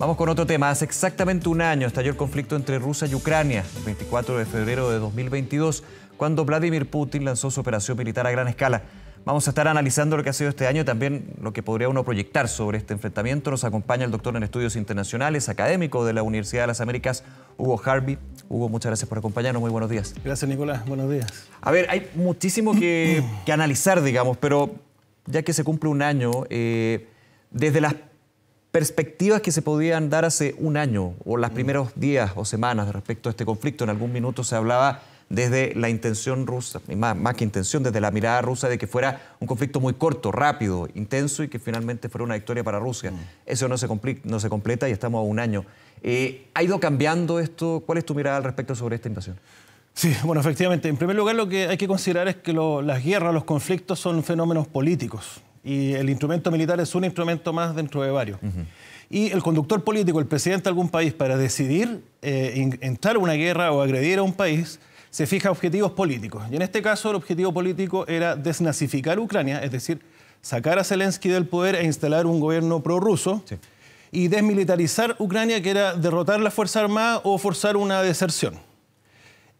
Vamos con otro tema. Hace exactamente un año estalló el conflicto entre Rusia y Ucrania, el 24 de febrero de 2022, cuando Vladimir Putin lanzó su operación militar a gran escala. Vamos a estar analizando lo que ha sido este año y también lo que podría uno proyectar sobre este enfrentamiento. Nos acompaña el doctor en estudios internacionales, académico de la Universidad de las Américas, Hugo Harvey. Hugo, muchas gracias por acompañarnos. Muy buenos días. Gracias, Nicolás. Buenos días. A ver, hay muchísimo que analizar, digamos, pero ya que se cumple un año, desde las perspectivas que se podían dar hace un año o los primeros días o semanas respecto a este conflicto, en algún minuto se hablaba desde la intención rusa, y más que intención, desde la mirada rusa de que fuera un conflicto muy corto, rápido, intenso y que finalmente fuera una victoria para Rusia. Eso no se completa y estamos a un año. ¿Ha ido cambiando esto? ¿Cuál es tu mirada al respecto sobre esta invasión? Sí, bueno, efectivamente. En primer lugar, lo que hay que considerar es que las guerras, los conflictos son fenómenos políticos y el instrumento militar es un instrumento más dentro de varios. Y el conductor político, el presidente de algún país, para decidir entrar a una guerra o agredir a un país, se fija objetivos políticos. Y en este caso el objetivo político era desnazificar Ucrania, es decir, sacar a Zelensky del poder e instalar un gobierno prorruso, sí, y desmilitarizar Ucrania, que era derrotar las Fuerzas Armadas o forzar una deserción.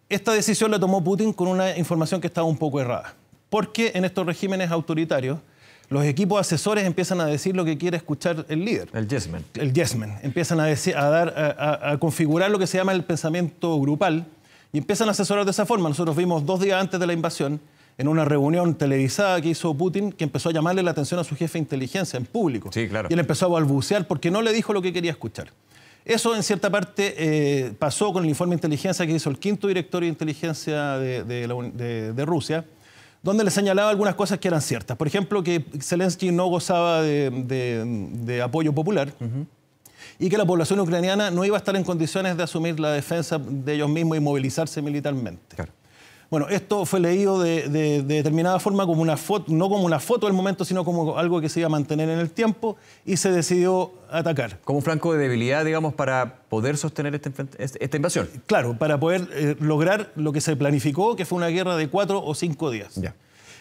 Esta decisión la tomó Putin con una información que estaba un poco errada, porque en estos regímenes autoritarios los equipos asesores empiezan a decir lo que quiere escuchar el líder. El yes man. El yes man. Empiezan a configurar lo que se llama el pensamiento grupal, y empiezan a asesorar de esa forma. Nosotros vimos 2 días antes de la invasión, en una reunión televisada que hizo Putin, que empezó a llamarle la atención a su jefe de inteligencia en público. Sí, claro. Y él empezó a balbucear porque no le dijo lo que quería escuchar. Eso, en cierta parte, pasó con el informe de inteligencia que hizo el 5º directorio de inteligencia de Rusia, donde le señalaba algunas cosas que eran ciertas. Por ejemplo, que Zelensky no gozaba de apoyo popular, y que la población ucraniana no iba a estar en condiciones de asumir la defensa de ellos mismos y movilizarse militarmente. Claro. Bueno, esto fue leído de determinada forma como una foto, no como una foto del momento, sino como algo que se iba a mantener en el tiempo, y se decidió atacar. Como un flanco de debilidad, digamos, para poder sostener esta invasión. Claro, para poder lograr lo que se planificó, que fue una guerra de 4 o 5 días. Ya.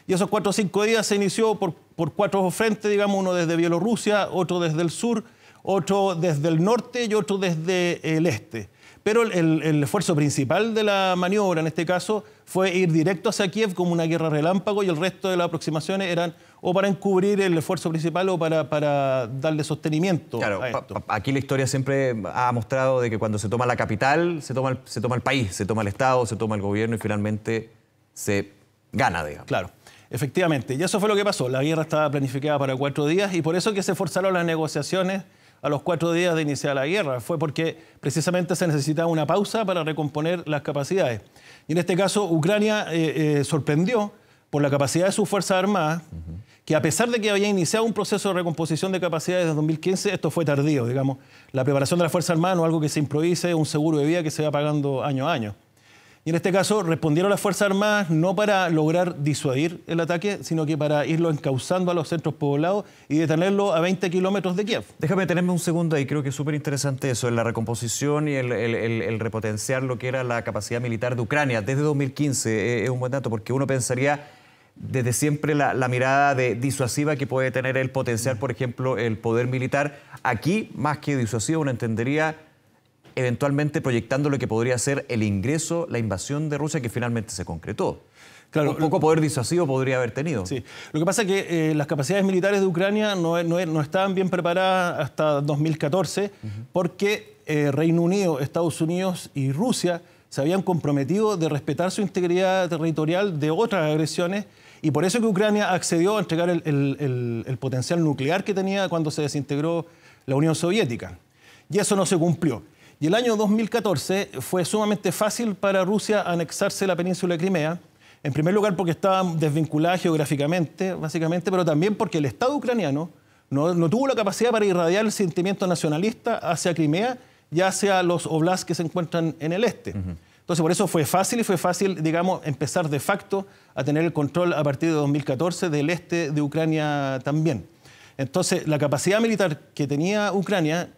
Y esos 4 o 5 días se inició por 4 frentes, digamos, uno desde Bielorrusia, otro desde el sur, otro desde el norte y otro desde el este. Pero el esfuerzo principal de la maniobra, en este caso, fue ir directo hacia Kiev como una guerra relámpago, y el resto de las aproximaciones eran o para encubrir el esfuerzo principal o para darle sostenimiento a esto. Aquí la historia siempre ha mostrado de que cuando se toma la capital, se toma el país, se toma el Estado, se toma el gobierno y finalmente se gana, digamos. Claro. Efectivamente, y eso fue lo que pasó. La guerra estaba planificada para 4 días y por eso que se forzaron las negociaciones a los 4 días de iniciar la guerra. Fue porque precisamente se necesitaba una pausa para recomponer las capacidades. Y en este caso, Ucrania sorprendió por la capacidad de sus Fuerzas Armadas, que a pesar de que había iniciado un proceso de recomposición de capacidades desde 2015, esto fue tardío, digamos. La preparación de las Fuerzas Armadas no es algo que se improvise, es un seguro de vida que se va pagando año a año. Y en este caso respondieron las Fuerzas Armadas no para lograr disuadir el ataque, sino que para irlo encauzando a los centros poblados y detenerlo a 20 kilómetros de Kiev. Déjame detenerme un segundo ahí, creo que es súper interesante eso, en la recomposición y el repotenciar lo que era la capacidad militar de Ucrania desde 2015. Es un buen dato porque uno pensaría desde siempre la mirada disuasiva que puede tener el potenciar, por ejemplo, el poder militar. Aquí, más que disuasivo, uno entendería eventualmente proyectando lo que podría ser el ingreso, la invasión de Rusia, que finalmente se concretó. Claro, un poco poder disuasivo podría haber tenido. Sí. Lo que pasa es que las capacidades militares de Ucrania no estaban bien preparadas hasta 2014, porque Reino Unido, Estados Unidos y Rusia se habían comprometido de respetar su integridad territorial de otras agresiones, y por eso que Ucrania accedió a entregar el potencial nuclear que tenía cuando se desintegró la Unión Soviética. Y eso no se cumplió. Y el año 2014 fue sumamente fácil para Rusia anexarse la península de Crimea, en primer lugar porque estaba desvinculada geográficamente, básicamente, pero también porque el Estado ucraniano no tuvo la capacidad para irradiar el sentimiento nacionalista hacia Crimea y hacia los oblasts que se encuentran en el este. Entonces, por eso fue fácil, digamos, empezar de facto a tener el control a partir de 2014 del este de Ucrania también. Entonces, la capacidad militar que tenía Ucrania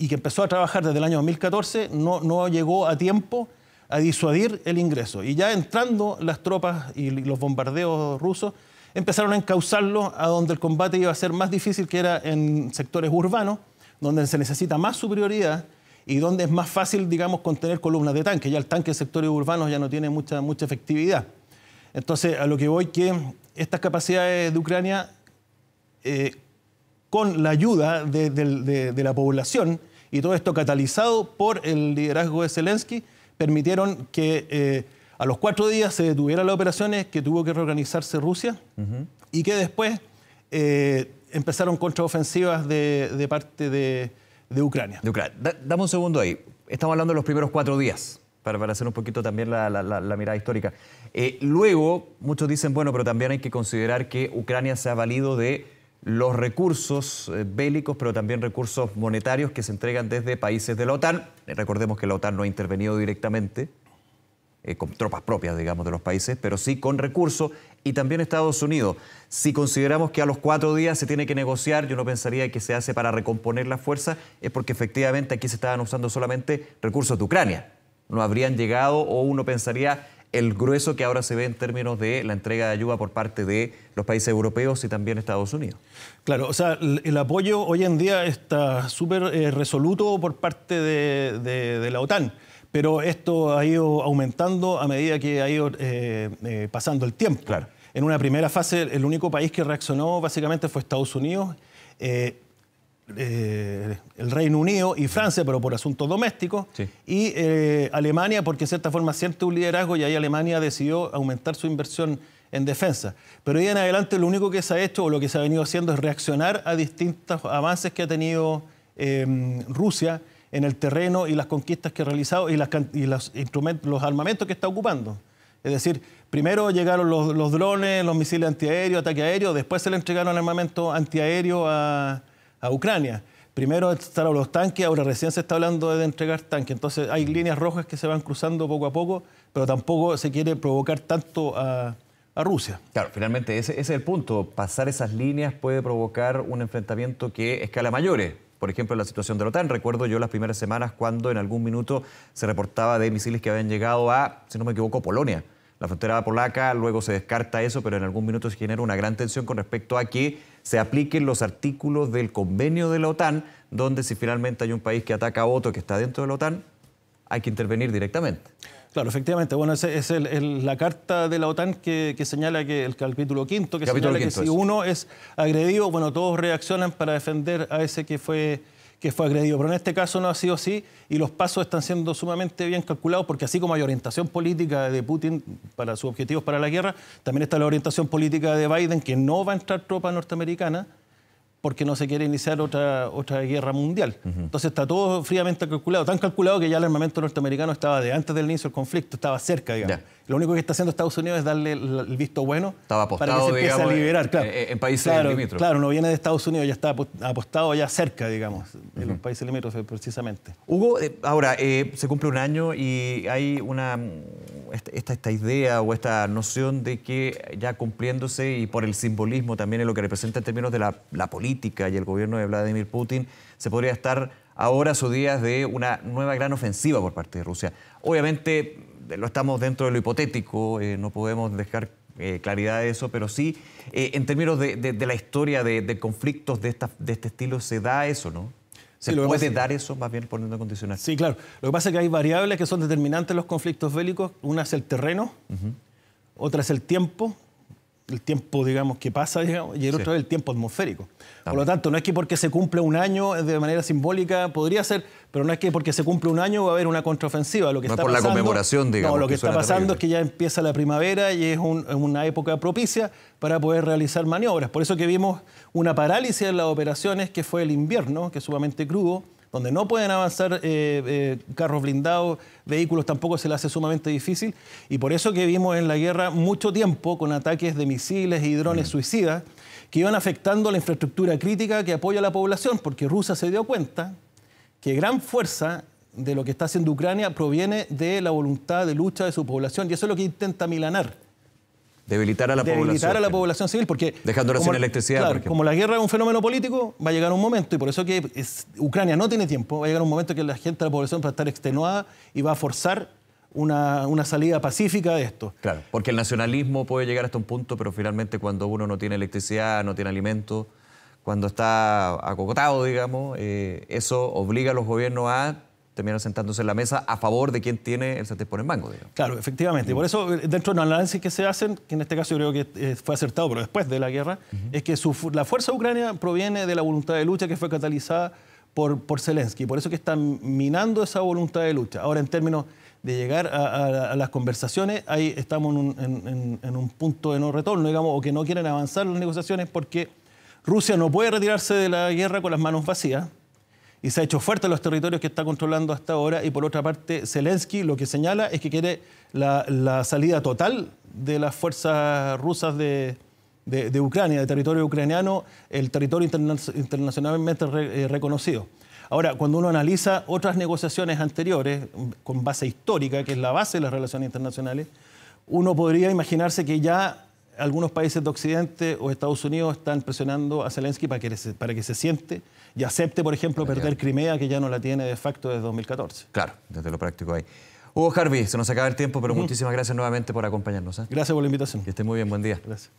y que empezó a trabajar desde el año 2014, no llegó a tiempo a disuadir el ingreso. Y ya entrando las tropas y los bombardeos rusos, empezaron a encauzarlo a donde el combate iba a ser más difícil, que era en sectores urbanos, donde se necesita más superioridad y donde es más fácil, digamos, contener columnas de tanque. Ya el tanque en sectores urbanos ya no tiene mucha efectividad. Entonces, a lo que voy, que estas capacidades de Ucrania, con la ayuda de la población y todo esto catalizado por el liderazgo de Zelensky, permitieron que a los 4 días se detuvieran las operaciones, que tuvo que reorganizarse Rusia y que después empezaron contraofensivas de parte de Ucrania. Dame un segundo ahí. Estamos hablando de los primeros 4 días, para hacer un poquito también la mirada histórica. Luego, muchos dicen, bueno, pero también hay que considerar que Ucrania se ha valido de los recursos bélicos, pero también recursos monetarios que se entregan desde países de la OTAN. Recordemos que la OTAN no ha intervenido directamente con tropas propias, digamos, de los países, pero sí con recursos, y también Estados Unidos. Si consideramos que a los 4 días se tiene que negociar, yo no pensaría que se hace para recomponer las fuerzas, es porque efectivamente aquí se estaban usando solamente recursos de Ucrania. No habrían llegado, o uno pensaría, el grueso que ahora se ve en términos de la entrega de ayuda por parte de los países europeos y también Estados Unidos. Claro, o sea, el apoyo hoy en día está súper resoluto por parte de la OTAN, pero esto ha ido aumentando a medida que ha ido pasando el tiempo. Claro. En una primera fase, el único país que reaccionó básicamente fue Estados Unidos, el Reino Unido y Francia, pero por asuntos domésticos, sí. Y Alemania, porque de cierta forma siente un liderazgo, y ahí Alemania decidió aumentar su inversión en defensa. Pero ahí en adelante lo único que se ha hecho, o lo que se ha venido haciendo, es reaccionar a distintos avances que ha tenido Rusia en el terreno y las conquistas que ha realizado y los armamentos que está ocupando. Es decir, primero llegaron los drones, los misiles antiaéreos, ataque aéreo, después se le entregaron armamento antiaéreo a Ucrania. Primero estaban los tanques, ahora recién se está hablando de entregar tanques. Entonces hay líneas rojas que se van cruzando poco a poco, pero tampoco se quiere provocar tanto a Rusia. Claro, finalmente ese es el punto. Pasar esas líneas puede provocar un enfrentamiento que escala mayores. Por ejemplo, en la situación de la OTAN, recuerdo yo las primeras semanas cuando en algún minuto se reportaba de misiles que habían llegado a, si no me equivoco, Polonia. La frontera polaca, luego se descarta eso, pero en algún minuto se genera una gran tensión con respecto a que se apliquen los artículos del convenio de la OTAN, donde si finalmente hay un país que ataca a otro que está dentro de la OTAN, hay que intervenir directamente. Claro, efectivamente. Bueno, esa es la carta de la OTAN que señala que el capítulo 5, que señala que si uno es agredido, bueno, todos reaccionan para defender a ese que fue agredido. Pero en este caso no ha sido así, y los pasos están siendo sumamente bien calculados, porque así como hay orientación política de Putin para sus objetivos para la guerra, también está la orientación política de Biden, que no va a entrar tropa norteamericana porque no se quiere iniciar otra guerra mundial. Entonces está todo fríamente calculado, tan calculado que ya el armamento norteamericano estaba de antes del inicio del conflicto, estaba cerca, digamos. Lo único que está haciendo Estados Unidos es darle el visto bueno para que se empiece a liberar. Claro, en países limítrofes. Claro, no viene de Estados Unidos, ya está apostado ya cerca, digamos, en los países limítrofes precisamente. Hugo, ahora se cumple un año y hay esta idea o esta noción de que ya cumpliéndose, y por el simbolismo también en lo que representa en términos de la política y el gobierno de Vladimir Putin, se podría estar ahora a sus días de una nueva gran ofensiva por parte de Rusia. Obviamente lo estamos dentro de lo hipotético, no podemos dejar claridad de eso, pero sí, en términos de la historia de conflictos de este estilo, se da eso, ¿no? ¿Se puede dar eso, más bien poniendo en condicional? Sí, claro. Lo que pasa es que hay variables que son determinantes en los conflictos bélicos. Una es el terreno, otra es el tiempo, digamos, que pasa, digamos, y el otro es el tiempo atmosférico. Por lo tanto, no es que porque se cumple un año de manera simbólica, podría ser, pero no es que porque se cumple un año va a haber una contraofensiva. Lo que no está es por pasando, la conmemoración, digamos. No, lo que está pasando es que ya empieza la primavera y es una época propicia para poder realizar maniobras. Por eso que vimos una parálisis en las operaciones, que fue el invierno, que es sumamente crudo, donde no pueden avanzar carros blindados, vehículos, tampoco se le hace sumamente difícil. Y por eso que vimos en la guerra mucho tiempo con ataques de misiles y drones suicidas que iban afectando la infraestructura crítica que apoya a la población, porque Rusia se dio cuenta que gran fuerza de lo que está haciendo Ucrania proviene de la voluntad de lucha de su población, y eso es lo que intenta milanar. Debilitar a la población civil, porque dejándola sin electricidad. Claro, como la guerra es un fenómeno político, va a llegar un momento, y por eso que Ucrania no tiene tiempo, va a llegar un momento que la gente de la población va a estar extenuada y va a forzar una salida pacífica de esto. Claro, porque el nacionalismo puede llegar hasta un punto, pero finalmente cuando uno no tiene electricidad, no tiene alimento, cuando está acogotado, digamos, eso obliga a los gobiernos a terminar sentándose en la mesa a favor de quien tiene el sartén por el mango, digamos. Claro, efectivamente. Por eso, dentro de los análisis que se hacen, que en este caso yo creo que fue acertado, pero después de la guerra, es que la fuerza de Ucrania proviene de la voluntad de lucha que fue catalizada por Zelensky. Por eso que están minando esa voluntad de lucha. Ahora, en términos de llegar a las conversaciones, ahí estamos en un punto de no retorno, digamos, o que no quieren avanzar las negociaciones porque Rusia no puede retirarse de la guerra con las manos vacías. Y se ha hecho fuerte en los territorios que está controlando hasta ahora. Y por otra parte, Zelensky lo que señala es que quiere la salida total de las fuerzas rusas de Ucrania, de territorio ucraniano, el territorio internacionalmente reconocido. Ahora, cuando uno analiza otras negociaciones anteriores, con base histórica, que es la base de las relaciones internacionales, uno podría imaginarse que ya algunos países de Occidente o Estados Unidos están presionando a Zelensky para que se siente y acepte, por ejemplo, perder Crimea, que ya no la tiene de facto desde 2014. Claro, desde lo práctico ahí. Hugo Jarvi, se nos acaba el tiempo, pero muchísimas gracias nuevamente por acompañarnos. Gracias por la invitación. Que esté muy bien, buen día. Gracias.